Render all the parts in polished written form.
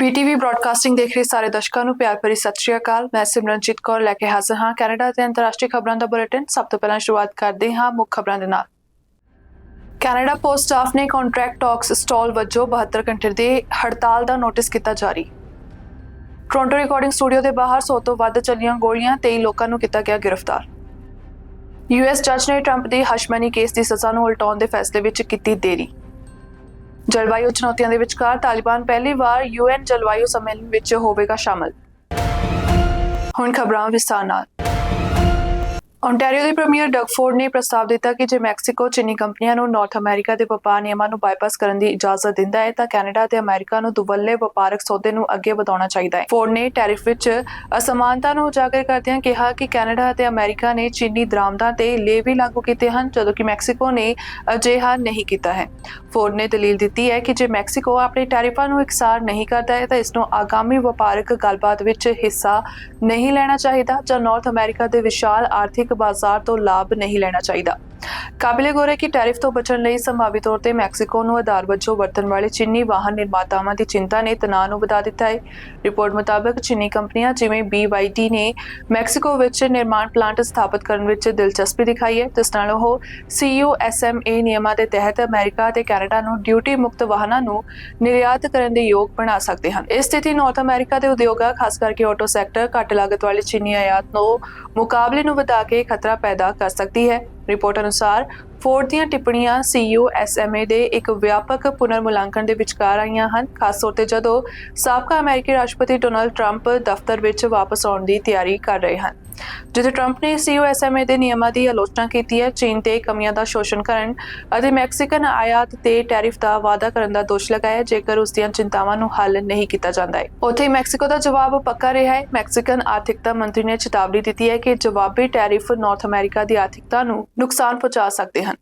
BTV broadcasting ਦੇਖ ਰਹੇ ਸਾਰੇ ਦਰਸ਼ਕਾਂ ਨੂੰ ਪਿਆਰ ਭਰੀ ਸਤਿ ਸ਼੍ਰੀ ਅਕਾਲ। ਮੈਂ ਸਿਮਰਨਜੀਤ ਕੌਰ ਲੈ ਕੇ ਹਾਜ਼ਰ ਹਾਂ ਕੈਨੇਡਾ ਤੇ ਅੰਤਰਰਾਸ਼ਟਰੀ ਖਬਰਾਂ ਦਾ ਬੁਲੇਟਿਨ। ਸਭ ਤੋਂ ਪਹਿਲਾਂ ਸ਼ੁਰੂਆਤ ਕਰਦੇ ਹਾਂ ਮੁੱਖ ਖਬਰਾਂ ਦੇ ਨਾਲ। ਕੈਨੇਡਾ ਪੋਸਟ ਸਟਾਫ ਨੇ ਕੰਟਰੈਕਟ ਟਾਕਸ ਸਟਾਲ ਵਜੋਂ 72 ਘੰਟੇ ਦੀ ਹੜਤਾਲ ਦਾ ਨੋਟਿਸ ਕੀਤਾ ਜਾਰੀ। ਟੋਰਾਂਟੋ ਰਿਕਾਰਡਿੰਗ ਸਟੂਡੀਓ ਦੇ ਬਾਹਰ 100 ਤੋਂ ਵੱਧ ਚੱਲੀਆਂ ਗੋਲੀਆਂ, 23 ਲੋਕਾਂ ਨੂੰ ਕੀਤਾ ਗਿਆ ਗ੍ਰਿਫਤਾਰ। US ਜੱਜ ਨੇ ਟਰੰਪ ਦੀ ਹਸ਼ਮਨੀ ਕੇਸ ਦੀ ਸਜ਼ਾ ਨੂੰ ਉਲਟਾਉਣ ਦੇ ਫੈਸਲੇ ਵਿੱਚ ਕੀਤੀ ਦੇਰੀ। ਜਲਵਾਯੂ ਚੁਣੌਤੀਆਂ ਦੇ ਵਿਚਕਾਰ ਤਾਲਿਬਾਨ ਪਹਿਲੀ ਵਾਰ UN ਜਲਵਾਯੂ ਸੰਮੇਲਨ ਵਿੱਚ ਹੋਵੇਗਾ ਸ਼ਾਮਲ। ਹੁਣ ਖਬਰਾਂ ਵਿਸਥਾਰ ਨਾਲ। ਓਨਟਾਰੀਓ ਦੇ ਪ੍ਰੀਮੀਅਰ ਡਗ ਫੋਰਡ ਨੇ ਪ੍ਰਸਤਾਵ ਦਿੱਤਾ ਕਿ ਜੇ ਮੈਕਸੀਕੋ ਚੀਨੀ ਕੰਪਨੀਆਂ ਨੂੰ ਨਾਰਥ ਅਮਰੀਕਾ ਦੇ ਵਪਾਰ ਨਿਯਮਾਂ ਨੂੰ ਬਾਈਪਾਸ ਕਰਨ ਦੀ ਇਜਾਜ਼ਤ ਦਿੰਦਾ ਹੈ ਤਾਂ ਕੈਨੇਡਾ ਤੇ ਅਮਰੀਕਾ ਨੂੰ ਦੁਵੱਲੇ ਵਪਾਰਕ ਸੌਦੇ ਨੂੰ ਅੱਗੇ ਵਧਾਉਣਾ ਚਾਹੀਦਾ ਹੈ। ਫੋਰਡ ਨੇ ਟੈਰਿਫ ਵਿੱਚ ਅਸਮਾਨਤਾ ਨੂੰ ਉਜਾਗਰ ਕਰਦਿਆਂ ਕਿਹਾ ਕਿ ਕੈਨੇਡਾ ਅਤੇ ਅਮਰੀਕਾ ਨੇ ਚੀਨੀ ਦਰਾਮਦਾਂ ਤੇ ਲੇਵੀ ਲਾਗੂ ਕੀਤੇ ਹਨ ਜਦੋਂ ਕਿ ਮੈਕਸੀਕੋ ਨੇ ਅਜਿਹਾ ਨਹੀਂ ਕੀਤਾ ਹੈ। ਫੋਰਡ ਨੇ ਦਲੀਲ ਦਿੱਤੀ ਹੈ ਕਿ ਜੇ ਮੈਕਸੀਕੋ ਆਪਣੇ ਟੈਰਿਫਾਂ ਨੂੰ ਇਕਸਾਰ ਨਹੀਂ ਕਰਦਾ ਹੈ ਤਾਂ ਇਸ ਨੂੰ ਆਗਾਮੀ ਵਪਾਰਕ ਗੱਲਬਾਤ ਵਿੱਚ ਹਿੱਸਾ ਨਹੀਂ ਲੈਣਾ ਚਾਹੀਦਾ ਜਾਂ ਨਾਰਥ ਅਮਰੀਕਾ ਦੇ ਵਿਸ਼ਾਲ ਆਰਥਿਕ ਬਾਜ਼ਾਰ ਤੋਂ ਲਾਭ ਨਹੀਂ ਲੈਣਾ ਚਾਹੀਦਾ। ਕਾਬਿਲੇ-ਗੌਰ ਹੈ ਕਿ ਟੈਰਿਫ ਤੋਂ ਬਚਣ ਲਈ ਸੰਭਾਵੀ ਤੌਰ ਤੇ ਮੈਕਸੀਕੋ ਨੂੰ ਆਧਾਰ ਵਜੋਂ ਵਰਤਣ ਵਾਲੇ ਚੀਨੀ ਵਾਹਨ ਨਿਰਮਾਤਾਵਾਂ ਦੀ ਚਿੰਤਾ ਨੇ ਤਣਾਅ ਨੂੰ ਵਧਾ ਦਿੱਤਾ ਹੈ। ਰਿਪੋਰਟ ਮੁਤਾਬਕ ਚੀਨੀ ਕੰਪਨੀਆਂ ਜਿਵੇਂ BYD ਨੇ ਮੈਕਸੀਕੋ ਵਿੱਚ ਨਿਰਮਾਣ ਪਲਾਂਟ ਸਥਾਪਿਤ ਕਰਨ ਵਿੱਚ ਦਿਲਚਸਪੀ ਦਿਖਾਈ ਹੈ ਜਿਸ ਨਾਲ ਉਹ CUSMA ਨਿਯਮਾਂ ਦੇ ਤਹਿਤ ਅਮਰੀਕਾ ਅਤੇ ਕੈਨੇਡਾ ਨੂੰ ਡਿਊਟੀ ਮੁਕਤ ਵਾਹਨਾਂ ਨੂੰ ਨਿਰਯਾਤ ਕਰਨ ਦੇ ਯੋਗ ਬਣਾ ਸਕਦੇ ਹਨ। ਇਸ ਸਥਿਤੀ ਨਾਰਥ ਅਮਰੀਕਾ ਦੇ ਉਦਯੋਗਾਂ ਖਾਸ ਕਰਕੇ ਆਟੋ ਸੈਕਟਰ ਘੱਟ ਲਾਗਤ ਵਾਲੀ ਚੀਨੀ ਆਯਾਤ ਨੂੰ ਮੁਕਾਬਲੇ ਨੂੰ ਵਧਾ ਕੇ ਖਤਰਾ ਪੈਦਾ ਕਰ ਸਕਦੀ ਹੈ। ਰਿਪੋਰਟ ਅਨੁਸਾਰ ਫੋਰਡ ਦੀਆਂ ਟਿੱਪਣੀਆਂ CUSMA ਦੇ ਇੱਕ ਵਿਆਪਕ ਪੁਨਰ ਮੁਲਾਂਕਣ ਦੇ ਵਿਚਕਾਰ ਆਈਆਂ ਹਨ, ਖਾਸ ਤੌਰ ਤੇ ਜਦੋਂ ਸਾਬਕਾ ਅਮਰੀਕੀ ਰਾਸ਼ਟਰਪਤੀ ਡੋਨਾਲਡ ਟਰੰਪ ਦਫ਼ਤਰ ਵਿੱਚ ਵਾਪਸ ਆਉਣ ਦੀ ਤਿਆਰੀ ਕਰ ਰਹੇ ਹਨ। ਜਿੱਥੇ ਟਰੰਪ ਨੇ CUSMA ਦੇ ਨਿਯਮਾਂ ਦੀ ਆਲੋਚਨਾ ਕੀਤੀ ਹੈ, ਚੀਨ ਤੇ ਕਮੀਆਂ ਦਾ ਸ਼ੋਸ਼ਣ ਕਰਨ ਅਤੇ ਮੈਕਸੀਕਨ ਆਯਾਤ ਤੇ ਟੈਰਿਫ ਦਾ ਵਾਅਦਾ ਕਰਨ ਦਾ ਦੋਸ਼ ਲਗਾਇਆ ਜੇਕਰ ਉਸ ਦੀਆਂ ਚਿੰਤਾਵਾਂ ਨੂੰ ਹੱਲ ਨਹੀਂ ਕੀਤਾ ਜਾਂਦਾ ਹੈ। ਉੱਥੇ ਮੈਕਸੀਕੋ ਦਾ ਜਵਾਬ ਪੱਕਾ ਰਿਹਾ ਹੈ। ਮੈਕਸੀਕਨ ਆਰਥਿਕਤਾ ਮੰਤਰੀ ਨੇ ਚੇਤਾਵਨੀ ਦਿੱਤੀ ਹੈ ਕਿ ਜਵਾਬੀ ਟੈਰਿਫ ਨਾਰਥ ਅਮਰੀਕਾ ਦੀ ਆਰਥਿਕਤਾ ਨੂੰ ਨੁਕਸਾਨ ਪਹੁੰਚਾ ਸਕਦੇ ਹਨ।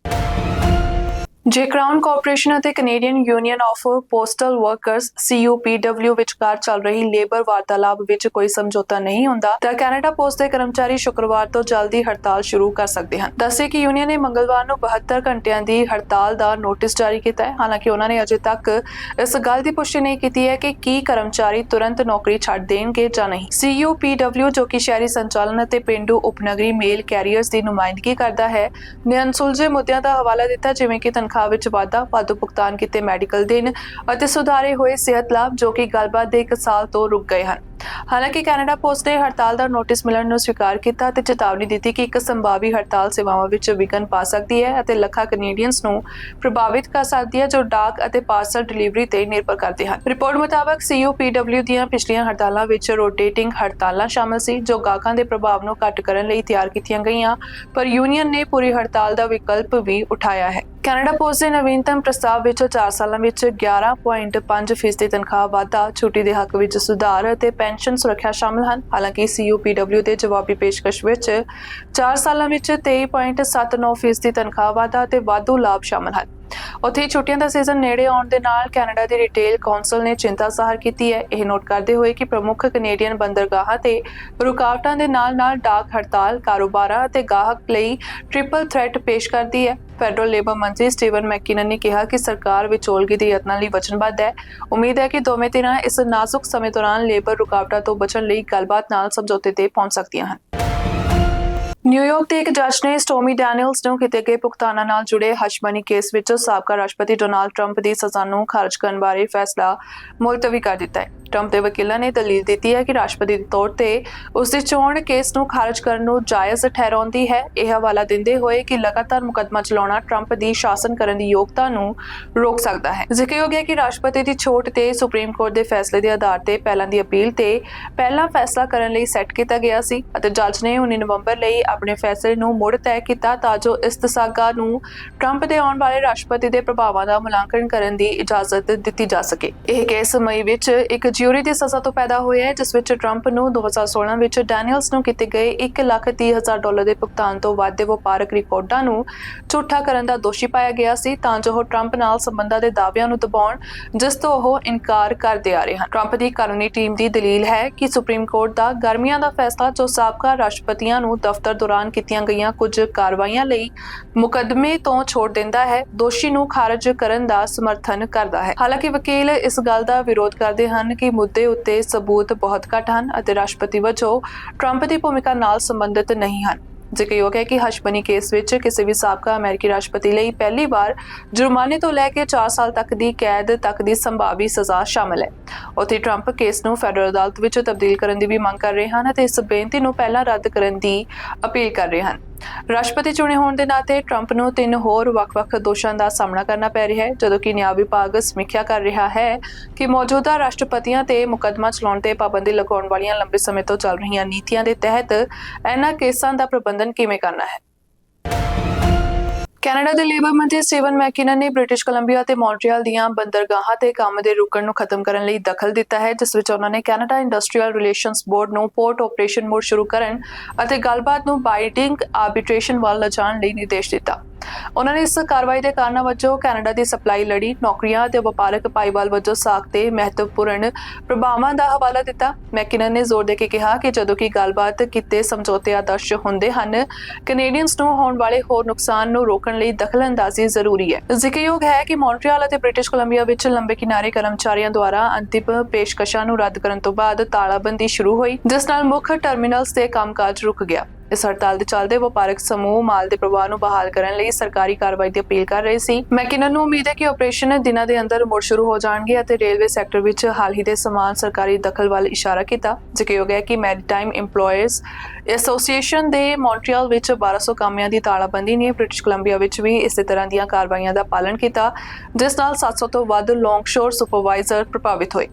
ਜੇ ਕਰਾਊਨ ਕਾਰਪੋਰੇਸ਼ਨ ਅਤੇ Canadian Union of Postal Workers CUPW ਵਿਚਕਾਰ ਚੱਲ ਰਹੀ ਲੇਬਰ ਵਾਰਤਾਲਾਪ ਵਿੱਚ ਕੋਈ ਸਮਝੌਤਾ ਨਹੀਂ ਹੁੰਦਾ ਤਾਂ ਕੈਨੇਡਾ ਪੋਸਟ ਦੇ ਕਰਮਚਾਰੀ ਸ਼ੁੱਕਰਵਾਰ ਤੋਂ ਜਲਦੀ ਹੜਤਾਲ ਸ਼ੁਰੂ ਕਰ ਸਕਦੇ ਹਨ। ਦੱਸੇ ਕਿ ਯੂਨੀਅਨ ਨੇ ਮੰਗਲਵਾਰ ਨੂੰ 72 ਘੰਟਿਆਂ ਦੀ ਹੜਤਾਲ ਦਾ ਨੋਟਿਸ ਜਾਰੀ ਕੀਤਾ ਹੈ। ਹਾਲਾਂਕਿ ਉਹਨਾਂ ਨੇ ਅਜੇ ਤੱਕ ਇਸ ਗੱਲ ਦੀ ਪੁਸ਼ਟੀ ਨਹੀਂ ਕੀਤੀ ਹੈ ਕਿ ਕੀ ਕਰਮਚਾਰੀ ਤੁਰੰਤ ਨੌਕਰੀ ਛੱਡ ਦੇਣਗੇ ਜਾਂ ਨਹੀਂ। CUPW ਜੋ ਕਿ ਸ਼ਹਿਰੀ ਸੰਚਾਲਨ ਅਤੇ ਪੇਂਡੂ ਉਪਨਗਰੀ ਮੇਲ ਕੈਰੀਅਰਸ ਦੀ ਨੁਮਾਇੰਦਗੀ ਕਰਦਾ ਹੈ ਨੇ ਅਣਸੁਲਝੇ ਮੁੱਦਿਆਂ ਦਾ ਹਵਾਲਾ ਦਿੱਤਾ ਜਿਵੇਂ ਕਿ ਤਨਖਾਹ ਵਿੱਚ ਵਾਧਾ, ਵਾਧੂ ਭੁਗਤਾਨ ਕੀਤੇ ਮੈਡੀਕਲ ਦਿਨ ਅਤੇ ਸੁਧਾਰੇ ਹੋਏ ਸਿਹਤ ਲਾਭ ਜੋ ਕਿ ਗੱਲਬਾਤ ਦੇ 1 ਸਾਲ ਤੋਂ ਰੁਕ ਗਏ ਹਨ। ਹਾਲਾਂਕਿ ਕੈਨੇਡਾ ਪੋਸਟ ਨੇ ਹੜਤਾਲ ਦਾ ਨੋਟਿਸ ਮਿਲਣ ਨੂੰ ਸਵੀਕਾਰ ਕੀਤਾ ਅਤੇ ਚੇਤਾਵਨੀ ਦਿੱਤੀ ਕਿ ਇੱਕ ਸੰਭਾਵੀ ਹੜਤਾਲ ਸੇਵਾਵਾਂ ਵਿੱਚ ਵਿਘਨ ਪਾ ਸਕਦੀ ਹੈ ਅਤੇ ਲੱਖਾਂ ਕੈਨੇਡੀਅਨਸ ਨੂੰ ਪ੍ਰਭਾਵਿਤ ਕਰ ਸਕਦੀ ਹੈ ਜੋ ਡਾਕ ਅਤੇ ਪਾਰਸਲ ਡਿਲੀਵਰੀ ਤੇ ਨਿਰਭਰ ਕਰਦੇ ਹਨ। ਰਿਪੋਰਟ ਮੁਤਾਬਕ CUPW ਦੀਆਂ ਪਿਛਲੀਆਂ ਹੜਤਾਲਾਂ ਵਿੱਚ ਰੋਟੇਟਿੰਗ ਹੜਤਾਲਾਂ ਸ਼ਾਮਲ ਸੀ ਜੋ ਗਾਹਕਾਂ ਦੇ ਪ੍ਰਭਾਵ ਨੂੰ ਘੱਟ ਕਰਨ ਲਈ ਤਿਆਰ ਕੀਤੀਆਂ ਗਈਆਂ, ਪਰ ਯੂਨੀਅਨ ਨੇ ਪੂਰੀ ਹੜਤਾਲ ਦਾ ਵਿਕਲਪ ਵੀ ਉਠਾਇਆ ਹੈ। ਕੈਨੇਡਾ ਪੋਸਟ ਦੇ ਨਵੀਨਤਮ ਪ੍ਰਸਤਾਵ ਵਿੱਚ 4 ਸਾਲਾਂ ਵਿੱਚ 11.5% ਤਨਖਾਹ ਵਾਧਾ, ਛੁੱਟੀ ਦੇ ਹੱਕ ਵਿੱਚ ਸੁਧਾਰ ਅਤੇ ਪੈਨਸ਼ਨ ਸੁਰੱਖਿਆ ਸ਼ਾਮਲ ਹਨ। ਹਾਲਾਂਕਿ CUPW ਦੇ ਜਵਾਬੀ ਪੇਸ਼ਕਸ਼ ਵਿੱਚ 4 ਸਾਲਾਂ ਵਿੱਚ 23.79% ਤਨਖਾਹ ਵਾਧਾ ਅਤੇ ਵਾਧੂ ਲਾਭ ਸ਼ਾਮਲ ਹਨ। ਉੱਥੇ ਛੁੱਟੀਆਂ ਦਾ ਸੀਜ਼ਨ ਨੇੜੇ ਆਉਣ ਦੇ ਨਾਲ ਕੈਨੇਡਾ ਦੀ ਰਿਟੇਲ ਕੌਂਸਲ ਨੇ ਚਿੰਤਾ ਜ਼ਾਹਰ ਕੀਤੀ ਹੈ, ਇਹ ਨੋਟ ਕਰਦੇ ਹੋਏ ਕਿ ਪ੍ਰਮੁੱਖ ਕੈਨੇਡੀਅਨ ਬੰਦਰਗਾਹਾਂ ਤੇ ਰੁਕਾਵਟਾਂ ਦੇ ਨਾਲ-ਨਾਲ ਡਾਕ ਹੜਤਾਲ ਕਾਰੋਬਾਰਾਂ ਅਤੇ ਗਾਹਕ ਲਈ ਟ੍ਰਿਪਲ ਥ੍ਰੈਟ ਪੇਸ਼ ਕਰਦੀ ਹੈ। ਫੈਡਰਲ ਲੇਬਰ ਮੰਤਰੀ ਸਟੀਵਨ ਮੈਕਕਿਨਨ ਨੇ ਕਿਹਾ ਕਿ ਸਰਕਾਰ ਵਿਚੋਲਗੀ ਦੇ ਯਤਨਾਂ ਲਈ ਵਚਨਬੱਧ ਹੈ। ਉਮੀਦ ਹੈ ਕਿ ਦੋਵੇਂ ਧਿਰਾਂ ਇਸ ਨਾਜ਼ੁਕ ਸਮੇਂ ਦੌਰਾਨ ਲੇਬਰ ਰੁਕਾਵਟਾਂ ਤੋਂ ਬਚਣ ਲਈ ਗੱਲਬਾਤ ਨਾਲ ਸਮਝੌਤੇ ਤੇ ਪਹੁੰਚ ਸਕਦੀਆਂ ਹਨ। ਨਿਊਯਾਰਕ ਦੇ ਇੱਕ ਜੱਜ ਨੇ ਸਟੋਰਮੀ ਡੈਨੀਅਲਸ ਨੂੰ ਕੀਤੇ ਗਏ ਭੁਗਤਾਨਾਂ ਨਾਲ ਜੁੜੇ ਹਸ਼ਮਨੀ ਕੇਸ ਵਿੱਚ ਸਾਬਕਾ ਰਾਸ਼ਟਰਪਤੀ ਡੋਨਾਲਡ ਟਰੰਪ ਦੀ ਸਜ਼ਾ ਨੂੰ ਖਾਰਜ ਕਰਨ ਬਾਰੇ ਫੈਸਲਾ ਮੁਲਤਵੀ ਕਰ ਦਿੱਤਾ ਹੈ। ਟਰੰਪ ਦੇ ਵਕੀਲਾਂ ਨੇ ਦਲੀਲ ਦਿੱਤੀ ਹੈ ਕਿ ਰਾਸ਼ਟਰਪਤੀ ਦੇ ਤੌਰ ਤੇ ਉਸ ਦੀ ਚੋਣ ਕੇਸ ਨੂੰ ਖਾਰਜ ਕਰਨ ਨੂੰ ਜਾਇਜ਼ ਠਹਿਰਾਉਂਦੀ ਹੈ। ਇਹ ਹਵਾਲਾ ਦਿੰਦੇ ਹੋਏ ਕਿ ਲਗਾਤਾਰ ਮੁਕੱਦਮਾ ਚਲਾਉਣਾ ਟਰੰਪ ਦੀ ਸ਼ਾਸਨ ਕਰਨ ਦੀ ਯੋਗਤਾ ਨੂੰ ਰੋਕ ਸਕਦਾ ਹੈ। ਜ਼ਿਕਰਯੋਗ ਹੈ ਕਿ ਰਾਸ਼ਟਰਪਤੀ ਦੀ ਛੋਟ ਤੇ ਸੁਪਰੀਮ ਕੋਰਟ ਦੇ ਫੈਸਲੇ ਦੇ ਆਧਾਰ ਤੇ ਪਹਿਲਾਂ ਦੀ ਅਪੀਲ ਤੇ ਪਹਿਲਾਂ ਫੈਸਲਾ ਕਰਨ ਲਈ ਸੈੱਟ ਕੀਤਾ ਗਿਆ ਸੀ ਅਤੇ ਜੱਜ ਨੇ 19 ਨਵੰਬਰ ਲਈ ਆਪਣੇ ਫੈਸਲੇ ਨੂੰ ਮੁੜ ਤੈਅ ਕੀਤਾ ਤਾਂ ਜੋ ਇਸ ਤਸਾਗਾ ਨੂੰ ਟਰੰਪ ਦੇ ਆਉਣ ਵਾਲੇ ਰਾਸ਼ਟਰਪਤੀ ਦੇ ਪ੍ਰਭਾਵਾਂ ਦਾ ਮੁਲਾਂਕਣ ਕਰਨ ਦੀ ਇਜਾਜ਼ਤ ਦਿੱਤੀ ਜਾ ਸਕੇ। ਇਹ ਕੇਸ ਮਈ ਵਿੱਚ ਇੱਕ ਜਿਊਰੀ ਦੀ ਸਜ਼ਾ ਤੋਂ ਪੈਦਾ ਹੋਇਆ ਹੈ ਜਿਸ ਵਿੱਚ ਟਰੰਪ ਨੂੰ 2016 ਵਿੱਚ ਡੈਨੀਅਲਸ ਨੂੰ ਕੀਤੇ ਗਏ $1,30,000 ਦੇ ਭੁਗਤਾਨ ਤੋਂ ਵੱਧ ਦੇ ਵਪਾਰਕ ਰਿਕਾਰਡਾਂ ਨੂੰ ਝੂਠਾ ਕਰਨ ਦਾ ਦੋਸ਼ੀ ਪਾਇਆ ਗਿਆ ਸੀ ਤਾਂ ਜੋ ਉਹ ਟਰੰਪ ਨਾਲ ਸੰਬੰਧਾਂ ਦੇ ਦਾਅਵਿਆਂ ਨੂੰ ਦਬਾਉਣ ਜਿਸ ਤੋਂ ਉਹ ਇਨਕਾਰ ਕਰਦੇ ਆ ਰਹੇ ਹਨ। ਟਰੰਪ ਦੀ ਕਾਨੂੰਨੀ ਟੀਮ ਦੀ ਦਲੀਲ ਹੈ ਕਿ ਸੁਪਰੀਮ ਕੋਰਟ ਦਾ ਗਰਮੀਆਂ ਦਾ ਫੈਸਲਾ ਜੋ ਸਾਬਕਾ ਰਾਸ਼ਟਰਪਤੀਆਂ ਨੂੰ ਦਫ਼ਤਰ ਦੌਰਾਨ ਕੀਤੀਆਂ ਗਈਆਂ ਕੁਝ ਕਾਰਵਾਈਆਂ ਲਈ ਮੁਕੱਦਮੇ ਤੋਂ ਛੋੜ ਦਿੰਦਾ ਹੈ, ਦੋਸ਼ੀ ਨੂੰ ਖਾਰਜ ਕਰਨ ਦਾ ਸਮਰਥਨ ਕਰਦਾ ਹੈ। ਹਾਲਾਂਕਿ ਵਕੀਲ ਇਸ ਗੱਲ ਦਾ ਵਿਰੋਧ ਕਰਦੇ ਹਨ ਕਿ ਕਿ ਮੁੱਦੇ ਉੱਤੇ ਸਬੂਤ ਬਹੁਤ ਘੱਟ ਹਨ ਅਤੇ ਰਾਸ਼ਟਰਪਤੀ ਵਜੋਂ ਟਰੰਪ ਦੀ ਭੂਮਿਕਾ ਨਾਲ ਸੰਬੰਧਿਤ ਨਹੀਂ ਹਨ। ਜ਼ਿਕਰਯੋਗ ਹੈ ਕਿ ਹਸ਼ਮਨੀ ਕੇਸ ਵਿੱਚ ਕਿਸੇ ਵੀ ਸਾਬਕਾ ਅਮਰੀਕੀ ਰਾਸ਼ਟਰਪਤੀ ਲਈ ਪਹਿਲੀ ਵਾਰ ਜੁਰਮਾਨੇ ਤੋਂ ਲੈ ਕੇ 4 ਸਾਲ ਤੱਕ ਦੀ ਕੈਦ ਤੱਕ ਦੀ ਸੰਭਾਵੀ ਸਜ਼ਾ ਸ਼ਾਮਲ ਹੈ। ਉੱਥੇ ਟਰੰਪ ਕੇਸ ਨੂੰ ਫੈਡਰਲ ਅਦਾਲਤ ਵਿੱਚ ਤਬਦੀਲ ਕਰਨ ਦੀ ਵੀ ਮੰਗ ਕਰ ਰਹੇ ਹਨ ਅਤੇ ਇਸ ਬੇਨਤੀ ਨੂੰ ਪਹਿਲਾਂ ਰੱਦ ਕਰਨ ਦੀ ਅਪੀਲ ਕਰ ਰਹੇ ਹਨ। ਰਾਸ਼ਟਰਪਤੀ ਚੁਣੇ ਹੋਣ ਦੇ ਨਾਤੇ ਟਰੰਪ ਨੂੰ 3 ਹੋਰ ਵੱਖ-ਵੱਖ ਦੋਸ਼ਾਂ ਦਾ ਸਾਹਮਣਾ ਕਰਨਾ ਪੈ ਰਿਹਾ ਹੈ, ਜਦੋਂ ਕਿ ਨਿਆਂ ਵਿਭਾਗ ਸਮੀਖਿਆ ਕਰ ਰਿਹਾ ਹੈ ਕਿ ਮੌਜੂਦਾ ਰਾਸ਼ਟਰਪਤੀਆਂ ਤੇ ਮੁਕੱਦਮਾ ਚਲਾਉਣ ਤੇ ਪਾਬੰਦੀ ਲਗਾਉਣ ਵਾਲੀਆਂ ਲੰਬੇ ਸਮੇਂ ਤੋਂ ਚੱਲ ਰਹੀਆਂ ਨੀਤੀਆਂ ਦੇ ਤਹਿਤ ਇਹਨਾਂ ਕੇਸਾਂ ਦਾ ਪ੍ਰਬੰਧਨ ਕਿਵੇਂ ਕਰਨਾ ਹੈ। ਕੈਨੇਡਾ ਦੇ ਲੇਬਰ ਮੰਤਰੀ ਸਟੀਵਨ ਮੈਕਿਨਨ ਨੇ ਬ੍ਰਿਟਿਸ਼ ਕੋਲੰਬੀਆ ਤੇ ਮੌਂਟਰੀਅਲ ਦੀਆਂ ਬੰਦਰਗਾਹਾਂ ਤੇ ਕੰਮ ਦੇ ਰੁਕਣ ਨੂੰ ਖਤਮ ਕਰਨ ਲਈ ਦਖਲ ਦਿੱਤਾ ਹੈ, ਜਿਸ ਵਿੱਚ ਉਹਨਾਂ ਨੇ ਕੈਨੇਡਾ ਇੰਡਸਟਰੀਅਲ ਰਿਲੇਸ਼ਨਸ ਬੋਰਡ ਨੂੰ ਪੋਰਟ ਆਪਰੇਸ਼ਨ ਮੁੜ ਸ਼ੁਰੂ ਕਰਨ ਅਤੇ ਗੱਲਬਾਤ ਨੂੰ ਬਾਈਡਿੰਗ ਆਰਬਿਟ੍ਰੇਸ਼ਨ ਵੱਲ ਲਿਜਾਣ ਲਈ ਨਿਰਦੇਸ਼ ਦਿੱਤਾ। ਉਹਨਾਂ ਨੇ ਇਸ ਕਾਰਵਾਈ ਦੇ ਕਾਰਨਾਂ ਵਜੋਂ ਕੈਨੇਡਾ ਦੀ ਸਪਲਾਈ ਲੜੀ, ਨੌਕਰੀਆਂ ਅਤੇ ਵਪਾਰਕ ਭਾਈਵਾਲ ਵਜੋਂ ਸਾਖ ਤੇ ਮਹੱਤਵਪੂਰਨ ਪ੍ਰਭਾਵਾਂ ਦਾ ਹਵਾਲਾ ਦਿੱਤਾ। ਮੈਕਿਨਨ ਨੇ ਜ਼ੋਰ ਦੇ ਕੇ ਕਿਹਾ ਕਿ ਜਦੋਂ ਕਿ ਗੱਲਬਾਤ ਕੀਤੇ ਸਮਝੌਤੇ ਆਦਰਸ਼ ਹੁੰਦੇ ਹਨ, ਕੈਨੇਡੀਅਨਸ ਨੂੰ ਹੋਣ ਵਾਲੇ ਹੋਰ ਨੁਕਸਾਨ ਨੂੰ ਰੋਕਣ ਲਈ ਦਖਲਅੰਦਾਜ਼ੀ ਜ਼ਰੂਰੀ ਹੈ। ਜ਼ਿਕਰਯੋਗ ਹੈ ਕਿ ਮੌਂਟਰੀਅਲ ਅਤੇ ਬ੍ਰਿਟਿਸ਼ ਕੋਲੰਬੀਆ ਵਿੱਚ ਲੰਬੇ ਕਿਨਾਰੇ ਕਰਮਚਾਰੀਆਂ ਦੁਆਰਾ ਅੰਤਿਮ ਪੇਸ਼ਕਸ਼ਾਂ ਨੂੰ ਰੱਦ ਕਰਨ ਤੋਂ ਬਾਅਦ ਤਾਲਾਬੰਦੀ ਸ਼ੁਰੂ ਹੋਈ, ਜਿਸ ਨਾਲ ਮੁੱਖ ਟਰਮੀਨਲਸ ਤੇ ਕੰਮਕਾਜ ਰੁਕ ਗਿਆ। ਇਸ ਹੜਤਾਲ ਦੇ ਚੱਲਦੇ ਵਪਾਰਕ ਸਮੂਹ ਮਾਲ ਦੇ ਪ੍ਰਵਾਹ ਨੂੰ ਬਹਾਲ ਕਰਨ ਲਈ ਸਰਕਾਰੀ ਕਾਰਵਾਈ ਦੀ ਅਪੀਲ ਕਰ ਰਹੇ ਸੀ। ਮੈਕਿਨਨ ਨੂੰ ਉਮੀਦ ਹੈ ਕਿ ਆਪਰੇਸ਼ਨ ਦਿਨਾਂ ਦੇ ਅੰਦਰ ਮੁੜ ਸ਼ੁਰੂ ਹੋ ਜਾਣਗੇ ਅਤੇ ਰੇਲਵੇ ਸੈਕਟਰ ਵਿੱਚ ਹਾਲ ਹੀ ਦੇ ਸਮਾਨ ਸਰਕਾਰੀ ਦਖਲ ਵੱਲ ਇਸ਼ਾਰਾ ਕੀਤਾ। ਜ਼ਿਕਰਯੋਗ ਹੈ ਕਿ ਮੈਰੀਟਾਈਮ ਇੰਪਲੋਇਰਸ ਐਸੋਸੀਏਸ਼ਨ ਦੇ ਮੌਂਟਰੀਅਲ ਵਿੱਚ 1200 ਕਾਮਿਆਂ ਦੀ ਤਾਲਾਬੰਦੀ ਨੇ ਬ੍ਰਿਟਿਸ਼ ਕੋਲੰਬੀਆ ਵਿੱਚ ਵੀ ਇਸੇ ਤਰ੍ਹਾਂ ਦੀਆਂ ਕਾਰਵਾਈਆਂ ਦਾ ਪਾਲਣ ਕੀਤਾ, ਜਿਸ ਨਾਲ 700 ਤੋਂ ਵੱਧ ਲੌਂਗਸ਼ੋਰ ਸੁਪਰਵਾਈਜ਼ਰ ਪ੍ਰਭਾਵਿਤ ਹੋਏ।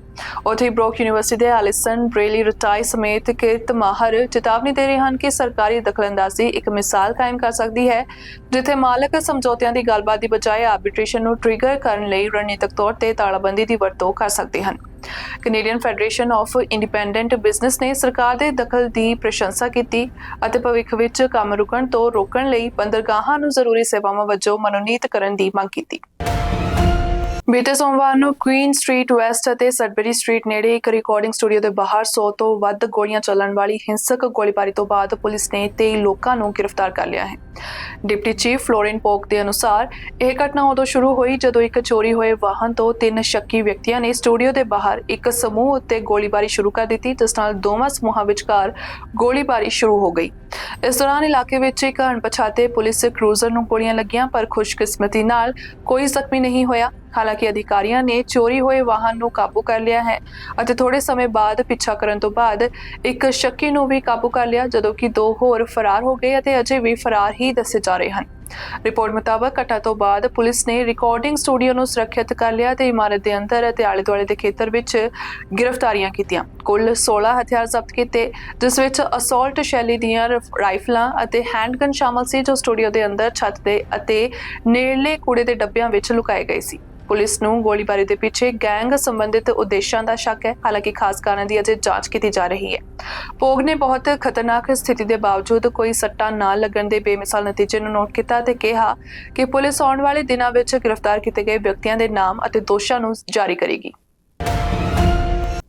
ਉੱਥੇ ਬਰੋਕ ਯੂਨੀਵਰਸਿਟੀ ਦੇ ਐਲਿਸਨ ਬ੍ਰੇਲੀ ਰਟਾਈ ਸਮੇਤ ਕਿਰਤ ਮਾਹਰ ਚੇਤਾਵਨੀ ਦੇ ਰਹੇ ਹਨ ਕਿ ਸਰਕਾਰੀ ਦਖਲਅੰਦਾਜ਼ੀ ਇੱਕ ਮਿਸਾਲ ਕਾਇਮ ਕਰ ਸਕਦੀ ਹੈ, ਜਿੱਥੇ ਮਾਲਕ ਸਮਝੌਤਿਆਂ ਦੀ ਗੱਲਬਾਤ ਦੀ ਬਜਾਏ ਆਰਬਿਟ੍ਰੇਸ਼ਨ ਨੂੰ ਟ੍ਰਿਗਰ ਕਰਨ ਲਈ ਰਣਨੀਤਕ ਤੌਰ ਤੇ ਤਾਲਾਬੰਦੀ ਦੀ ਵਰਤੋਂ ਕਰ ਸਕਦੇ ਹਨ। Canadian federation of independent business ਨੇ ਸਰਕਾਰ ਦੇ ਦਖਲ ਦੀ ਪ੍ਰਸ਼ੰਸਾ ਕੀਤੀ ਅਤੇ ਭਵਿੱਖ ਵਿੱਚ ਕੰਮ ਰੁਕਣ ਤੋਂ ਰੋਕਣ ਲਈ ਬੰਦਰਗਾਹਾਂ ਨੂੰ ਜ਼ਰੂਰੀ ਸੇਵਾਵਾਂ ਵਜੋਂ ਮਨੋਨੀਤ ਕਰਨ ਦੀ ਮੰਗ ਕੀਤੀ। ਬੀਤੇ ਸੋਮਵਾਰ ਨੂੰ ਕੁਈਨ ਸਟਰੀਟ ਵੈਸਟ ਅਤੇ ਸਡਬਰੀ ਸਟਰੀਟ ਨੇੜੇ ਇੱਕ ਰਿਕਾਰਡਿੰਗ ਸਟੂਡੀਓ ਦੇ ਬਾਹਰ 100 ਤੋਂ ਵੱਧ ਗੋਲੀਆਂ ਚੱਲਣ ਵਾਲੀ ਹਿੰਸਕ ਗੋਲੀਬਾਰੀ ਤੋਂ ਬਾਅਦ ਪੁਲਿਸ ਨੇ 23 ਲੋਕਾਂ ਨੂੰ ਗ੍ਰਿਫਤਾਰ ਕਰ ਲਿਆ ਹੈ। ਡਿਪਟੀ ਚੀਫ ਫਲੋਰਿਨ ਪੋਕ ਦੇ ਅਨੁਸਾਰ ਇਹ ਘਟਨਾ ਉਦੋਂ ਸ਼ੁਰੂ ਹੋਈ ਜਦੋਂ ਇੱਕ ਚੋਰੀ ਹੋਏ ਵਾਹਨ ਤੋਂ 3 ਸ਼ੱਕੀ ਵਿਅਕਤੀਆਂ ਨੇ ਸਟੂਡੀਓ ਦੇ ਬਾਹਰ ਇੱਕ ਸਮੂਹ ਉੱਤੇ ਗੋਲੀਬਾਰੀ ਸ਼ੁਰੂ ਕਰ ਦਿੱਤੀ, ਜਿਸ ਨਾਲ ਦੋਵਾਂ ਸਮੂਹਾਂ ਵਿਚਕਾਰ ਗੋਲੀਬਾਰੀ ਸ਼ੁਰੂ ਹੋ ਗਈ। ਇਸ ਦੌਰਾਨ ਇਲਾਕੇ ਵਿੱਚ ਇੱਕ ਅਣਪਛਾਤੇ ਪੁਲਿਸ ਕਰੂਜ਼ਰ ਨੂੰ ਗੋਲੀਆਂ ਲੱਗੀਆਂ, ਪਰ ਖੁਸ਼ਕਿਸਮਤੀ ਨਾਲ ਕੋਈ ਜ਼ਖਮੀ ਨਹੀਂ ਹੋਇਆ। ਹਾਲਾਂਕਿ ਅਧਿਕਾਰੀਆਂ ਨੇ ਚੋਰੀ ਹੋਏ ਵਾਹਨ ਨੂੰ ਕਾਬੂ ਕਰ ਲਿਆ ਹੈ ਅਤੇ ਥੋੜੇ ਸਮੇਂ ਬਾਅਦ ਪਿੱਛਾ ਕਰਨ ਤੋਂ ਬਾਅਦ ਇੱਕ ਸ਼ੱਕੀ ਨੂੰ ਵੀ ਕਾਬੂ ਕਰ ਲਿਆ, ਜਦੋਂ ਕਿ 2 ਹੋਰ ਫਰਾਰ ਹੋ ਗਏ ਅਤੇ ਅਜੇ ਵੀ ਫਰਾਰ ਹੀ ਦੱਸੇ ਜਾ ਰਹੇ ਹਨ। ਰਿਪੋਰਟ ਮੁਤਾਬਕ ਘਟਨਾ ਤੋਂ ਬਾਅਦ ਪੁਲਿਸ ਨੇ ਰਿਕਾਰਡਿੰਗ ਸਟੂਡੀਓ ਨੂੰ ਸੁਰੱਖਿਅਤ ਕਰ ਲਿਆ ਤੇ ਇਮਾਰਤ ਦੇ ਅੰਦਰ ਅਤੇ ਆਲੇ-ਦੁਆਲੇ ਦੇ ਖੇਤਰ ਵਿੱਚ ਗ੍ਰਿਫਤਾਰੀਆਂ ਕੀਤੀਆਂ। ਕੁੱਲ 16 ਹਥਿਆਰ ਜ਼ਬਤ ਕੀਤੇ, ਜਿਸ ਵਿੱਚ ਅਸੌਲਟ ਸ਼ੈਲੀ ਦੀਆਂ ਰਾਈਫਲਾਂ ਅਤੇ ਹੈਂਡਗਨ ਸ਼ਾਮਲ ਸੀ, ਜੋ ਸਟੂਡੀਓ ਦੇ ਅੰਦਰ ਛੱਤ ਤੇ ਅਤੇ ਨੇੜਲੇ ਕੂੜੇ ਦੇ ਡੱਬਿਆਂ ਵਿੱਚ ਲੁਕਾਏ ਗਏ ਸੀ। ਪੁਲਿਸ ਨੂੰ ਗੋਲੀਬਾਰੀ ਦੇ ਪਿੱਛੇ ਗੈਂਗ ਸੰਬੰਧਿਤ ਉਦੇਸ਼ਾਂ ਦਾ ਸ਼ੱਕ ਹੈ, ਹਾਲਾਂਕਿ ਖਾਸ ਕਾਰਨ ਦੀ ਅਜੇ ਜਾਂਚ ਕੀਤੀ ਜਾ ਰਹੀ ਹੈ। ਪੋਗ ਨੇ ਬਹੁਤ ਖਤਰਨਾਕ ਸਥਿਤੀ ਦੇ ਬਾਵਜੂਦ ਕੋਈ ਸੱਟਾਂ ਨਾ ਲੱਗਣ ਦੇ ਬੇਮਿਸਾਲ ਨਤੀਜੇ ਨੂੰ ਨੋਟ ਕੀਤਾ ਤੇ ਕਿਹਾ ਕਿ ਪੁਲਿਸ ਆਉਣ ਵਾਲੇ ਦਿਨਾਂ ਵਿੱਚ ਗ੍ਰਿਫਤਾਰ ਕੀਤੇ ਗਏ ਵਿਅਕਤੀਆਂ ਦੇ ਨਾਮ ਅਤੇ ਦੋਸ਼ਾਂ ਨੂੰ ਜਾਰੀ ਕਰੇਗੀ।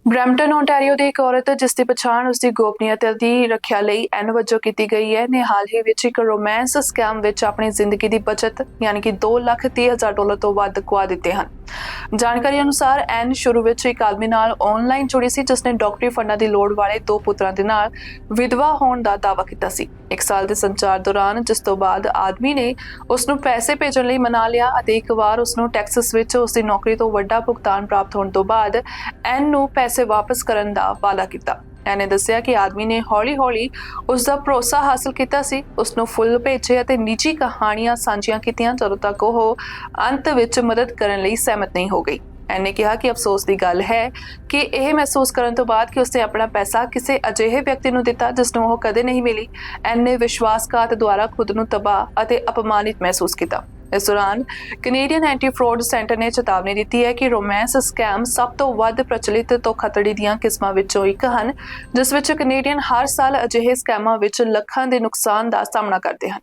ਬਰੈਂਪਟਨ ਓਨਟਾਰੀਓ ਦੀ ਇੱਕ ਔਰਤ, ਜਿਸ ਦੀ ਪਛਾਣ ਉਸਦੀ ਗੋਪਨੀਯਤਾ ਦੀ ਰੱਖਿਆ ਲਈ ਐਨ ਵਜੋਂ ਕੀਤੀ ਗਈ ਹੈ, ਨੇ ਹਾਲ ਹੀ ਵਿੱਚ ਇੱਕ ਰੋਮਾਂਸ ਸਕੈਮ ਵਿੱਚ ਆਪਣੀ ਜ਼ਿੰਦਗੀ ਦੀ ਬਚਤ ਯਾਨੀ ਕਿ $2,30,000 ਤੋਂ ਵੱਧ ਗੁਆ ਦਿੱਤੇ ਹਨ। ਜਾਣਕਾਰੀ ਅਨੁਸਾਰ ਐਨ ਸ਼ੁਰੂ ਵਿੱਚ ਇੱਕ ਆਦਮੀ ਨਾਲ ਆਨਲਾਈਨ ਜੁੜੀ ਸੀ, ਜਿਸ ਨੇ ਡਾਕਟਰੀ ਫੰਡਾਂ ਦੀ ਲੋੜ ਵਾਲੇ 2 ਪੁੱਤਰਾਂ ਦੇ ਨਾਲ ਵਿਧਵਾ ਹੋਣ ਦਾ ਦਾਅਵਾ ਕੀਤਾ ਸੀ। 1 ਸਾਲ ਦੇ ਸੰਚਾਰ ਦੌਰਾਨ, ਜਿਸ ਤੋਂ ਬਾਅਦ ਆਦਮੀ ਨੇ ਉਸ ਨੂੰ ਪੈਸੇ ਭੇਜਣ ਲਈ ਮਨਾ ਲਿਆ ਅਤੇ ਇੱਕ ਵਾਰ ਉਸ ਨੂੰ ਟੈਕਸਸ ਵਿੱਚ ਉਸ ਦੀ ਨੌਕਰੀ ਤੋਂ ਵੱਡਾ ਭੁਗਤਾਨ ਪ੍ਰਾਪਤ ਹੋਣ ਤੋਂ ਬਾਅਦ ਐਨ ਨੂੰ ਪੈਸੇ ਵਾਪਸ ਕਰਨ ਦਾ ਵਾਅਦਾ ਕੀਤਾ। ਐਨੇ ਦੱਸਿਆ ਕਿ ਆਦਮੀ ਨੇ ਹੌਲੀ-ਹੌਲੀ ਉਸ ਦਾ ਭਰੋਸਾ ਹਾਸਲ ਕੀਤਾ ਸੀ, ਉਸ ਨੂੰ ਫੁੱਲ ਭੇਜੇ ਅਤੇ ਨਿੱਜੀ ਕਹਾਣੀਆਂ ਸਾਂਝੀਆਂ ਕੀਤੀਆਂ, ਜਦੋਂ ਤੱਕ ਉਹ ਅੰਤ ਵਿੱਚ ਮਦਦ ਕਰਨ ਲਈ ਸਹਿਮਤ ਨਹੀਂ ਹੋ ਗਈ। ਐਨੇ ਕਿਹਾ ਕਿ ਅਫਸੋਸ ਦੀ ਗੱਲ ਹੈ ਕਿ ਇਹ ਮਹਿਸੂਸ ਕਰਨ ਤੋਂ ਬਾਅਦ ਕਿ ਉਸਨੇ ਆਪਣਾ ਪੈਸਾ ਕਿਸੇ ਅਜਿਹੇ ਵਿਅਕਤੀ ਨੂੰ ਦਿੱਤਾ ਜਿਸ ਨੂੰ ਉਹ ਕਦੇ ਨਹੀਂ ਮਿਲੀ, ਐਨੇ ਵਿਸ਼ਵਾਸਘਾਤ ਦੁਆਰਾ ਖੁਦ ਨੂੰ ਤਬਾਹ ਅਤੇ ਅਪਮਾਨਿਤ ਮਹਿਸੂਸ ਕੀਤਾ। ਇਸ ਦੌਰਾਨ ਕੈਨੇਡੀਅਨ ਐਂਟੀ ਫਰਾਡ ਸੈਂਟਰ ਨੇ ਚੇਤਾਵਨੀ ਦਿੱਤੀ ਹੈ ਕਿ ਰੋਮਾਂਸ ਸਕੈਮ ਸਭ ਤੋਂ ਵੱਧ ਪ੍ਰਚਲਿਤ ਧੋਖਾਧੜੀ ਦੀਆਂ ਕਿਸਮਾਂ ਵਿੱਚੋਂ ਇੱਕ ਹਨ, ਜਿਸ ਵਿੱਚ ਕੈਨੇਡੀਅਨ ਹਰ ਸਾਲ ਅਜਿਹੇ ਸਕੈਮਾਂ ਵਿੱਚ ਲੱਖਾਂ ਦੇ ਨੁਕਸਾਨ ਦਾ ਸਾਹਮਣਾ ਕਰਦੇ ਹਨ।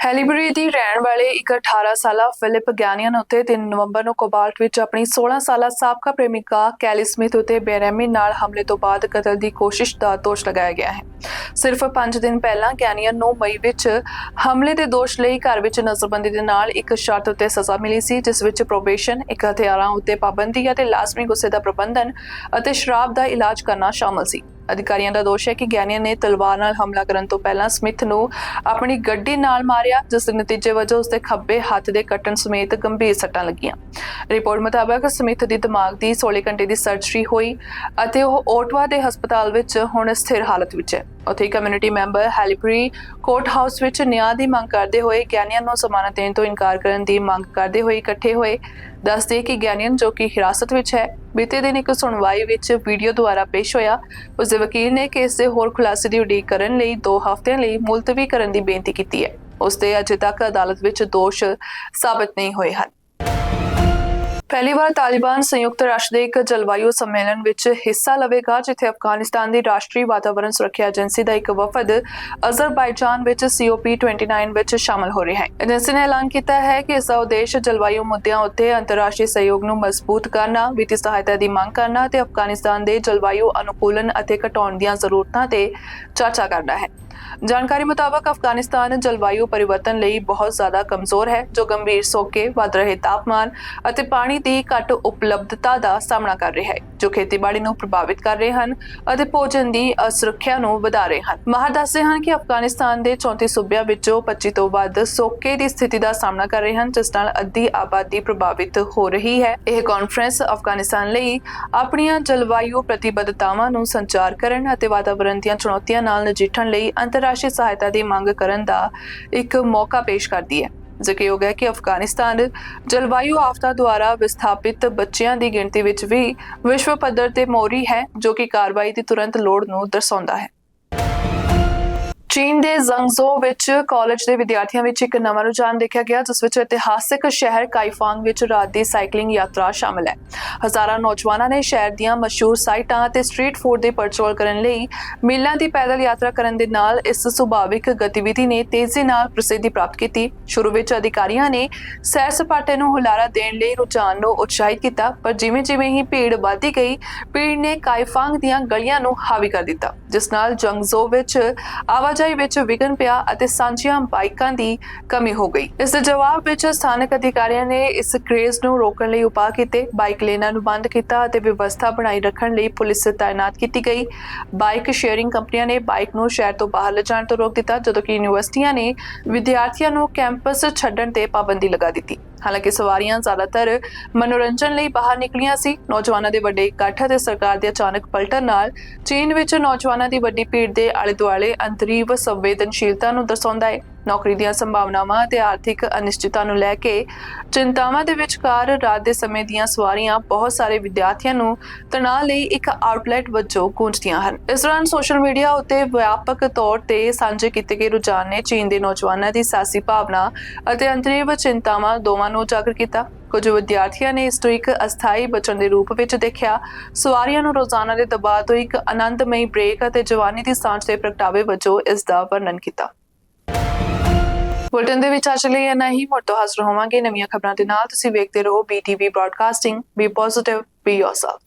ਹੈਲੀਬਰੀ ਦੀ ਰਹਿਣ ਵਾਲੇ ਇੱਕ 18 ਸਾਲਾ ਫਿਲਿਪ ਗੈਨੀਅਨ ਉੱਤੇ 3 ਨਵੰਬਰ ਨੂੰ ਕੋਬਾਲਟ ਵਿੱਚ ਆਪਣੀ 16 ਸਾਲਾ ਸਾਬਕਾ ਪ੍ਰੇਮਿਕਾ ਕੈਲੀ ਸਮਿਥ ਉੱਤੇ ਬੇਰਹਿਮੀ ਨਾਲ ਹਮਲੇ ਤੋਂ ਬਾਅਦ ਕਤਲ ਦੀ ਕੋਸ਼ਿਸ਼ ਦਾ ਦੋਸ਼ ਲਗਾਇਆ ਗਿਆ ਹੈ। ਸਿਰਫ 5 ਦਿਨ ਪਹਿਲਾਂ ਗੈਨੀਅਨ ਨੂੰ ਮਈ ਵਿੱਚ ਹਮਲੇ ਦੇ ਦੋਸ਼ ਲਈ ਘਰ ਵਿੱਚ ਨਜ਼ਰਬੰਦੀ ਦੇ ਨਾਲ ਇੱਕ ਸ਼ਰਤ ਉੱਤੇ ਸਜ਼ਾ ਮਿਲੀ ਸੀ, ਜਿਸ ਵਿੱਚ ਪ੍ਰੋਬੇਸ਼ਨ, ਇੱਕ ਹਥਿਆਰਾਂ ਉੱਤੇ ਪਾਬੰਦੀ ਅਤੇ ਲਾਜ਼ਮੀ ਗੁੱਸੇ ਦਾ ਪ੍ਰਬੰਧਨ ਅਤੇ ਸ਼ਰਾਬ ਦਾ ਇਲਾਜ ਕਰਨਾ ਸ਼ਾਮਲ ਸੀ। ਅਧਿਕਾਰੀਆਂ ਦਾ ਦੋਸ਼ ਹੈ ਕਿ ਗੈਨੀਅਨ ਨੇ ਤਲਵਾਰ ਨਾਲ ਹਮਲਾ ਕਰਨ ਤੋਂ ਪਹਿਲਾਂ ਸਮਿਥ ਨੂੰ ਆਪਣੀ ਗੱਡੀ ਨਾਲ ਮਾਰਿਆ, ਜਿਸ ਦੇ ਨਤੀਜੇ ਵਜੋਂ ਉਸਦੇ ਖੱਬੇ ਹੱਥ ਦੇ ਕੱਟਣ ਸਮੇਤ ਗੰਭੀਰ ਸੱਟਾਂ ਲੱਗੀਆਂ। ਰਿਪੋਰਟ ਮੁਤਾਬਕ ਸਮਿਥ ਦੀ ਦਿਮਾਗ ਦੀ 16 ਘੰਟੇ ਦੀ ਸਰਜਰੀ ਹੋਈ ਅਤੇ ਉਹ ਓਟਵਾ ਦੇ ਹਸਪਤਾਲ ਵਿੱਚ ਹੁਣ ਸਥਿਰ ਹਾਲਤ ਵਿੱਚ ਹੈ। ਉੱਥੇ ਕਮਿਊਨਿਟੀ ਮੈਂਬਰ ਹੈਲੀਬਰੀ ਕੋਰਟ ਹਾਊਸ ਵਿੱਚ ਨਿਆਂ ਦੀ ਮੰਗ ਕਰਦੇ ਹੋਏ ਗੈਨੀਅਨ ਨੂੰ ਜ਼ਮਾਨਤ ਦੇਣ ਤੋਂ ਇਨਕਾਰ ਕਰਨ ਦੀ ਮੰਗ ਕਰਦੇ ਹੋਏ ਇਕੱਠੇ ਹੋਏ। ਦੱਸਦੇ ਕਿ ਗੈਨੀਅਨ, ਜੋ ਕਿ ਹਿਰਾਸਤ ਵਿੱਚ ਹੈ, ਬੀਤੇ ਦਿਨ ਇੱਕ ਸੁਣਵਾਈ ਵਿੱਚ ਵੀਡੀਓ ਦੁਆਰਾ ਪੇਸ਼ ਹੋਇਆ। ਉਸ ਦੇ ਵਕੀਲ ਨੇ ਕੇਸ ਦੇ ਹੋਰ ਖੁਲਾਸੇ ਦੀ ਉਡੀਕ ਕਰਨ ਲਈ 2 ਹਫ਼ਤਿਆਂ ਲਈ ਮੁਲਤਵੀ ਕਰਨ ਦੀ ਬੇਨਤੀ ਕੀਤੀ ਹੈ। ਉਸ ਦੇ ਅਜੇ ਤੱਕ ਅਦਾਲਤ ਵਿੱਚ ਦੋਸ਼ ਸਾਬਤ ਨਹੀਂ ਹੋਏ ਹਨ। ਪਹਿਲੀ ਵਾਰ ਤਾਲਿਬਾਨ ਸੰਯੁਕਤ ਰਾਸ਼ਟਰ ਦੇ ਇੱਕ ਜਲਵਾਯੂ ਸੰਮੇਲਨ ਵਿੱਚ ਹਿੱਸਾ ਲਵੇਗਾ, ਜਿੱਥੇ ਅਫਗਾਨਿਸਤਾਨ ਦੀ ਰਾਸ਼ਟਰੀ ਵਾਤਾਵਰਣ ਸੁਰੱਖਿਆ ਏਜੰਸੀ ਦਾ ਇੱਕ ਵਫਦ ਅਜ਼ਰਬਾਈਜਾਨ ਵਿੱਚ COP29 ਵਿੱਚ ਸ਼ਾਮਲ ਹੋ ਰਿਹਾ ਹੈ। ਏਜੰਸੀ ਨੇ ਐਲਾਨ ਕੀਤਾ ਹੈ ਕਿ ਇਸ ਦਾ ਉਦੇਸ਼ ਜਲਵਾਯੂ ਮੁੱਦਿਆਂ ਉੱਤੇ ਅੰਤਰਰਾਸ਼ਟਰੀ ਸਹਿਯੋਗ ਨੂੰ ਮਜ਼ਬੂਤ ਕਰਨਾ, ਵਿੱਤੀ ਸਹਾਇਤਾ ਦੀ ਮੰਗ ਕਰਨਾ ਅਤੇ ਅਫਗਾਨਿਸਤਾਨ ਦੇ ਜਲਵਾਯੂ ਅਨੁਕੂਲਨ ਅਤੇ ਘਟਾਉਣ ਦੀਆਂ ਜ਼ਰੂਰਤਾਂ ਤੇ ਚਰਚਾ ਕਰਨਾ ਹੈ। ਜਾਣਕਾਰੀ ਮੁਤਾਬਕ ਅਫਗਾਨਿਸਤਾਨ ਜਲਵਾਯੂ ਪਰਿਵਰਤਨ ਲਈ ਬਹੁਤ ਜ਼ਿਆਦਾ ਕਮਜ਼ੋਰ ਹੈ, ਜੋ ਗੰਭੀਰ ਸੋਕੇ, ਵਧ ਰਹੇ ਤਾਪਮਾਨ ਅਤੇ ਪਾਣੀ ਦੀ ਘੱਟ ਉਪਲਬਧਤਾ ਦਾ ਸਾਹਮਣਾ ਕਰ ਰਿਹਾ ਹੈ, ਜੋ ਖੇਤੀਬਾੜੀ ਨੂੰ ਪ੍ਰਭਾਵਿਤ ਕਰ ਰਹੇ ਹਨ ਅਤੇ ਭੋਜਨ ਦੀ ਅਸੁਰੱਖਿਆ ਨੂੰ ਵਧਾ ਰਹੇ ਹਨ। ਮਾਹਰ ਦੱਸਦੇ ਹਨ ਕਿ ਅਫਗਾਨਿਸਤਾਨ ਦੇ 34 ਸੂਬਿਆਂ ਵਿੱਚੋਂ 25 ਤੋਂ ਵੱਧ ਸੋਕੇ ਦੀ ਸਥਿਤੀ ਦਾ ਸਾਹਮਣਾ ਕਰ ਰਹੇ ਹਨ, ਜਿਸ ਨਾਲ ਅੱਧੀ ਆਬਾਦੀ ਪ੍ਰਭਾਵਿਤ ਹੋ ਰਹੀ ਹੈ। ਇਹ ਕਾਨਫਰੰਸ ਅਫਗਾਨਿਸਤਾਨ ਲਈ ਆਪਣੀਆਂ ਜਲਵਾਯੂ ਪ੍ਰਤੀਬੱਧਤਾਵਾਂ ਨੂੰ ਸੰਚਾਰ ਕਰਨ ਅਤੇ ਵਾਤਾਵਰਣ ਦੀਆਂ ਚੁਣੌਤੀਆਂ ਨਾਲ ਨਜਿੱਠਣ ਲਈ ਅੰਤਰਰਾਸ਼ਟਰੀ ਸਹਾਇਤਾ ਦੀ ਮੰਗ ਕਰਨ ਦਾ ਇੱਕ ਮੌਕਾ ਪੇਸ਼ ਕਰਦੀ ਹੈ। ਜ਼ਿਕਰਯੋਗ ਹੈ ਕਿ ਅਫਗਾਨਿਸਤਾਨ ਜਲਵਾਯੂ ਆਫਤਾਂ ਦੁਆਰਾ ਵਿਸਥਾਪਿਤ ਬੱਚਿਆਂ ਦੀ ਗਿਣਤੀ ਵਿੱਚ ਵੀ ਵਿਸ਼ਵ ਪੱਧਰ ਤੇ ਮੋਹਰੀ ਹੈ, ਜੋ ਕਿ ਕਾਰਵਾਈ ਦੀ ਤੁਰੰਤ ਲੋੜ ਨੂੰ ਦਰਸਾਉਂਦਾ ਹੈ। ਚੀਨ ਦੇ ਜ਼ੰਗਜ਼ੋ ਵਿੱਚ ਕਾਲਜ ਦੇ ਵਿਦਿਆਰਥੀਆਂ ਵਿੱਚ ਇੱਕ ਨਵਾਂ ਰੁਝਾਨ ਦੇਖਿਆ ਗਿਆ, ਜਿਸ ਵਿੱਚ ਇਤਿਹਾਸਕ ਸ਼ਹਿਰ ਕਾਈਫਾਂਗ ਵਿੱਚ ਰਾਤ ਦੀ ਸਾਈਕਲਿੰਗ ਯਾਤਰਾ ਸ਼ਾਮਲ ਹੈ। ਹਜ਼ਾਰਾਂ ਨੌਜਵਾਨਾਂ ਨੇ ਸ਼ਹਿਰ ਦੀਆਂ ਮਸ਼ਹੂਰ ਸਾਈਟਾਂ ਅਤੇ ਸਟਰੀਟ ਫੂਡ ਦੀ ਪੜਚੋਲ ਕਰਨ ਲਈ ਮੀਲਾਂ ਦੀ ਪੈਦਲ ਯਾਤਰਾ ਕਰਨ ਦੇ ਨਾਲ ਇਸ ਸੁਭਾਵਿਕ ਗਤੀਵਿਧੀ ਨੇ ਤੇਜ਼ੀ ਨਾਲ ਪ੍ਰਸਿੱਧੀ ਪ੍ਰਾਪਤ ਕੀਤੀ। ਸ਼ੁਰੂ ਵਿੱਚ ਅਧਿਕਾਰੀਆਂ ਨੇ ਸੈਰ ਸਪਾਟੇ ਨੂੰ ਹੁਲਾਰਾ ਦੇਣ ਲਈ ਰੁਝਾਨ ਨੂੰ ਉਤਸ਼ਾਹਿਤ ਕੀਤਾ, ਪਰ ਜਿਵੇਂ-ਜਿਵੇਂ ਹੀ ਭੀੜ ਵਧਦੀ ਗਈ, ਭੀੜ ਨੇ ਕਾਈਫਾਂਗ ਦੀਆਂ ਗਲੀਆਂ ਨੂੰ ਹਾਵੀ ਕਰ ਦਿੱਤਾ, ਜਿਸ ਨਾਲ ਜ਼ੰਗਜ਼ੋ ਵਿੱਚ ਆਵਾਜਾਈ ਵਿੱਚ ਵਿਘਨ ਪਿਆ ਅਤੇ ਸਾਂਝੀਆਂ ਬਾਈਕਾਂ ਦੀ ਕਮੀ ਹੋ ਗਈ। ਇਸ ਦੇ ਜਵਾਬ ਵਿੱਚ ਸਥਾਨਕ ਅਧਿਕਾਰੀਆਂ ਨੇ ਇਸ ਕ੍ਰੇਜ਼ ਨੂੰ ਰੋਕਣ ਲਈ ਉਪਾਅ ਕੀਤੇ। ਬਾਈਕ ਲੇਨਾਂ ਨੂੰ ਬੰਦ ਕੀਤਾ ਅਤੇ ਵਿਵਸਥਾ ਬਣਾਈ ਰੱਖਣ ਲਈ ਪੁਲਿਸ ਤਾਇਨਾਤ ਕੀਤੀ ਗਈ। ਬਾਈਕ ਸ਼ੇਅਰਿੰਗ ਕੰਪਨੀਆਂ ਨੇ ਬਾਈਕ ਨੂੰ ਸ਼ਹਿਰ ਤੋਂ ਬਾਹਰ ਲਿਜਾਣ ਤੋਂ ਰੋਕ ਦਿੱਤਾ, ਜਦੋਂ ਕਿ ਯੂਨੀਵਰਸਿਟੀਆਂ ਨੇ ਵਿਦਿਆਰਥੀਆਂ ਨੂੰ ਕੈਂਪਸ ਛੱਡਣ ਤੇ ਪਾਬੰਦੀ ਲਗਾ ਦਿੱਤੀ। ਹਾਲਾਂਕਿ ਸਵਾਰੀਆਂ ਜ਼ਿਆਦਾਤਰ ਮਨੋਰੰਜਨ ਲਈ ਬਾਹਰ ਨਿਕਲੀਆਂ ਸੀ। ਨੌਜਵਾਨਾਂ ਦੇ ਵੱਡੇ ਇਕੱਠ ਅਤੇ ਸਰਕਾਰ ਦੇ ਅਚਾਨਕ ਪਲਟਣ ਨਾਲ ਚੀਨ ਵਿੱਚ ਨੌਜਵਾਨਾਂ ਦੀ ਵੱਡੀ ਭੀੜ ਦੇ ਆਲੇ-ਦੁਆਲੇ ਅੰਤਰੀਵ ਸੰਵੇਦਨਸ਼ੀਲਤਾ ਨੂੰ ਦਰਸਾਉਂਦਾ ਹੈ। ਨੌਕਰੀ ਦੀਆਂ ਸੰਭਾਵਨਾਵਾਂ ਅਤੇ ਆਰਥਿਕ ਅਨਿਸ਼ਚਿਤਤਾ ਨੂੰ ਲੈ ਕੇ ਚਿੰਤਾਵਾਂ ਦੇ ਵਿਚਕਾਰ ਰਾਤ ਦੇ ਸਮੇਂ ਦੀਆਂ ਸਵਾਰੀਆਂ ਬਹੁਤ ਸਾਰੇ ਵਿਦਿਆਰਥੀਆਂ ਨੂੰ ਤਣਾਅ ਲਈ ਇੱਕ ਆਊਟਲੈਟ ਵਜੋਂ ਗੂੰਜਦੀਆਂ ਹਨ। ਇਸ ਦੌਰਾਨ ਸੋਸ਼ਲ ਮੀਡੀਆ ਉੱਤੇ ਵਿਆਪਕ ਤੌਰ ਤੇ ਸਾਂਝੇ ਕੀਤੇ ਗਏ ਰੁਝਾਨ ਨੇ ਚੀਨ ਦੇ ਨੌਜਵਾਨਾਂ ਦੀ ਸਿਆਸੀ ਭਾਵਨਾ ਅਤੇ ਅੰਤਰੀਵ ਚਿੰਤਾਵਾਂ ਦੋਵਾਂ ਨੂੰ ਉਜਾਗਰ ਕੀਤਾ। ਕੁਝ ਵਿਦਿਆਰਥੀਆਂ ਨੇ ਇਸ ਤੋਂ ਇੱਕ ਅਸਥਾਈ ਬਚਣ ਦੇ ਰੂਪ ਵਿੱਚ ਦੇਖਿਆ। ਸਵਾਰੀਆਂ ਨੂੰ ਰੋਜ਼ਾਨਾ ਦੇ ਦਬਾਅ ਤੋਂ ਇੱਕ ਆਨੰਦਮਈ ਬ੍ਰੇਕ ਅਤੇ ਜਵਾਨੀ ਦੀ ਸਾਂਝ ਦੇ ਪ੍ਰਗਟਾਵੇ ਵਜੋਂ ਇਸ ਦਾ ਵਰਣਨ ਕੀਤਾ। ਬੁਲਟਨ ਦੇ ਵਿੱਚ ਅੱਜ ਲਈ ਇੰਨਾ ਹੀ। ਮੁੜ ਤੋਂ ਹਾਜ਼ਰ ਹੋਵਾਂਗੇ ਨਵੀਆਂ ਖਬਰਾਂ ਦੇ ਨਾਲ। ਤੁਸੀਂ ਵੇਖਦੇ ਰਹੋ BTV broadcasting. B positive, B yourself.